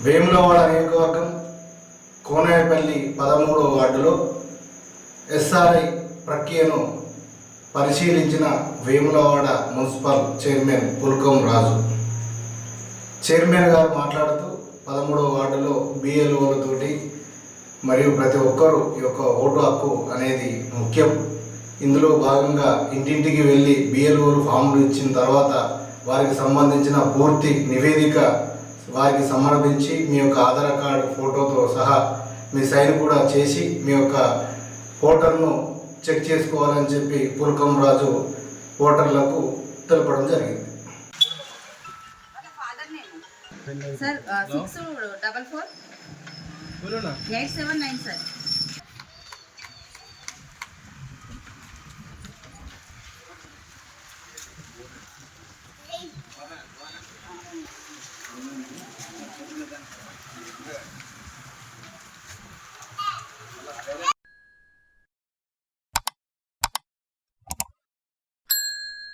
వేములవాడ నియోజకవర్గం కోనేపల్లి 13వ వార్డులో ఎస్ఆర్ఐ ప్రక్రియను పరిశీలించిన వేములవాడ మున్సిపల్ చైర్మన్ పుల్కం రాజు. చైర్మన్ గారు మాట్లాడుతూ 13వ వార్డులో బిఎల్ఓలతోటి మరియు ప్రతి ఒక్కరూ ఈ యొక్క ఓటు హక్కు అనేది ముఖ్యం. ఇందులో భాగంగా ఇంటింటికి వెళ్ళి బిఎల్ఓలు ఫామ్లు ఇచ్చిన తర్వాత వారికి సంబంధించిన పూర్తి నివేదిక వారికి సమర్పించి మీ యొక్క ఆధార్ కార్డు ఫోటోతో సహా మీ సైన్ కూడా చేసి మీ యొక్క ఓటర్ను చెక్ చేసుకోవాలని చెప్పి పుల్కం రాజు ఓటర్లకు తెలపడం జరిగింది. Sir 644 879 sir.